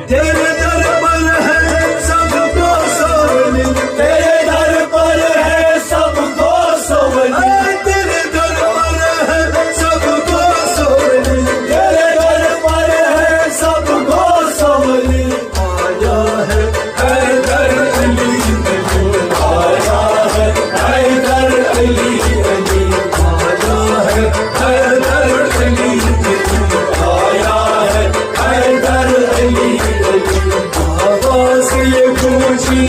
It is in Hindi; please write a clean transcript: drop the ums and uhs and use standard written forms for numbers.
तेरे दर पर है सबको सोवली, तेरे दर पर है सबको सोवली, तेरे दर पर है सबको सोवली, तेरे दर पर है सबको सोवली। आया है हैदर अली अली, आया है हैदर अली अली, आया है हैदर अली अली, आया है हैदर अली अली। आवाज़ ये गूंजी